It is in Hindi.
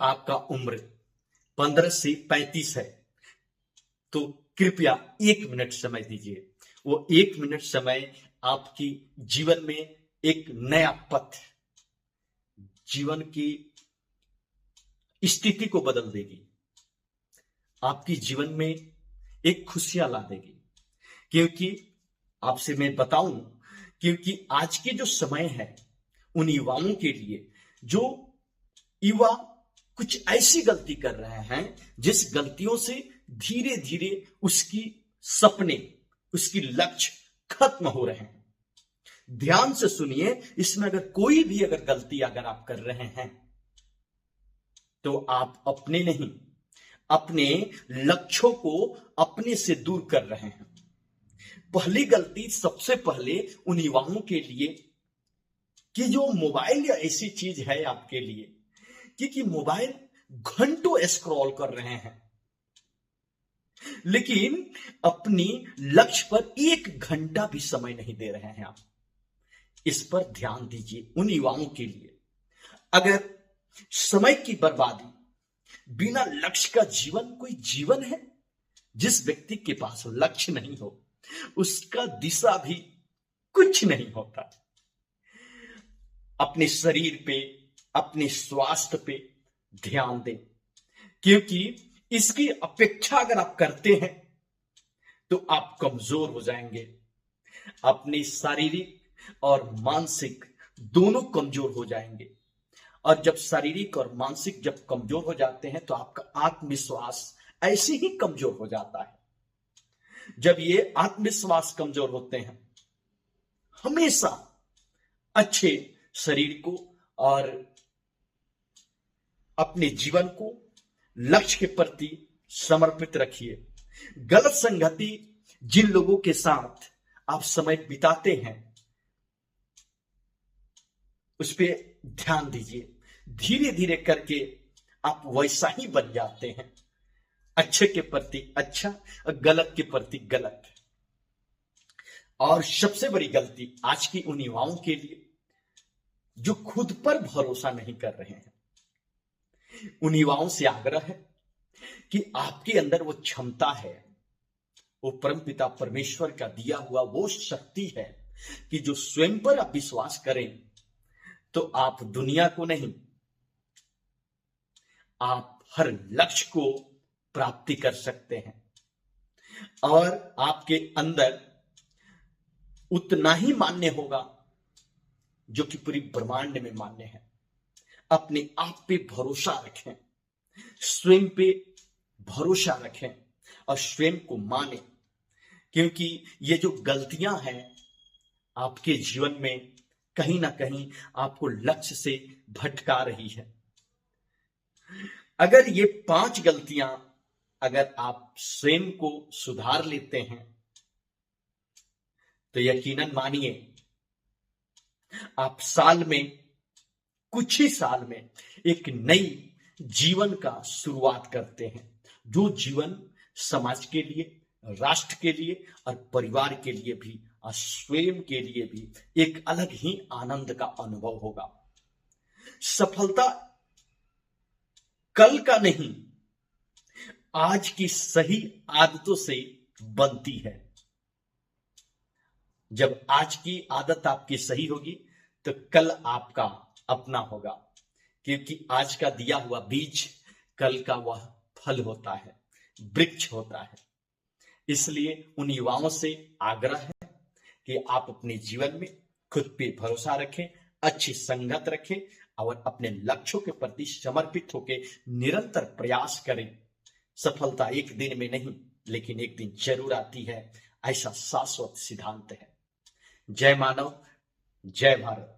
आपका उम्र 15 से 35 है तो कृपया 1 मिनट समय दीजिए। वो 1 मिनट समय आपकी जीवन में एक नया पथ, जीवन की स्थिति को बदल देगी, आपकी जीवन में एक खुशियां ला देगी। क्योंकि आपसे मैं बताऊं, क्योंकि आज के जो समय है उन युवाओं के लिए, जो युवा कुछ ऐसी गलती कर रहे हैं जिस गलतियों से धीरे धीरे उसकी सपने, उसकी लक्ष्य खत्म हो रहे हैं। ध्यान से सुनिए, इसमें अगर कोई भी गलती अगर आप कर रहे हैं तो आप अपने नहीं, अपने लक्ष्यों को अपने से दूर कर रहे हैं। पहली गलती सबसे पहले उन युवाओं के लिए कि जो मोबाइल या ऐसी चीज है आपके लिए, क्योंकि मोबाइल घंटों स्क्रॉल कर रहे हैं लेकिन अपनी लक्ष्य पर 1 घंटा भी समय नहीं दे रहे हैं आप। इस पर ध्यान दीजिए। उन युवाओं के लिए, अगर समय की बर्बादी, बिना लक्ष्य का जीवन कोई जीवन है? जिस व्यक्ति के पास लक्ष्य नहीं हो उसका दिशा भी कुछ नहीं होता। अपने शरीर पे, अपने स्वास्थ्य पे ध्यान दें, क्योंकि इसकी अपेक्षा अगर आप करते हैं तो आप कमजोर हो जाएंगे। अपनी शारीरिक और मानसिक दोनों कमजोर हो जाएंगे। और जब शारीरिक और मानसिक जब कमजोर हो जाते हैं तो आपका आत्मविश्वास ऐसे ही कमजोर हो जाता है। जब ये आत्मविश्वास कमजोर होते हैं, हमेशा अच्छे शरीर को और अपने जीवन को लक्ष्य के प्रति समर्पित रखिए। गलत संगति, जिन लोगों के साथ आप समय बिताते हैं उस पर ध्यान दीजिए। धीरे धीरे करके आप वैसा ही बन जाते हैं, अच्छे के प्रति अच्छा और गलत के प्रति गलत। और सबसे बड़ी गलती आज की उन युवाओं के लिए जो खुद पर भरोसा नहीं कर रहे हैं, उन युवाओं से आग्रह है कि आपके अंदर वो क्षमता है, वो परमपिता परमेश्वर का दिया हुआ वो शक्ति है कि जो स्वयं पर आप विश्वास करें तो आप दुनिया को नहीं, आप हर लक्ष्य को प्राप्ति कर सकते हैं। और आपके अंदर उतना ही मान्य होगा जो कि पूरी ब्रह्मांड में मान्य है। अपने आप पे भरोसा रखें, स्वयं पे भरोसा रखें और स्वयं को माने, क्योंकि ये जो गलतियां हैं आपके जीवन में कहीं ना कहीं आपको लक्ष्य से भटका रही है। अगर ये 5 गलतियां अगर आप स्वयं को सुधार लेते हैं तो यकीनन मानिए आप साल में, कुछ ही साल में एक नई जीवन का शुरुआत करते हैं, जो जीवन समाज के लिए, राष्ट्र के लिए और परिवार के लिए भी और स्वयं के लिए भी एक अलग ही आनंद का अनुभव होगा। सफलता कल का नहीं, आज की सही आदतों से बनती है। जब आज की आदत आपकी सही होगी तो कल आपका अपना होगा, क्योंकि आज का दिया हुआ बीज कल का वह फल होता है, वृक्ष होता है। इसलिए उन युवाओं से आग्रह है कि आप अपने जीवन में खुद पे भरोसा रखें, अच्छी संगत रखें और अपने लक्ष्यों के प्रति समर्पित होकर निरंतर प्रयास करें। सफलता एक दिन में नहीं, लेकिन एक दिन जरूर आती है, ऐसा शाश्वत सिद्धांत है। जय मानव, जय भारत।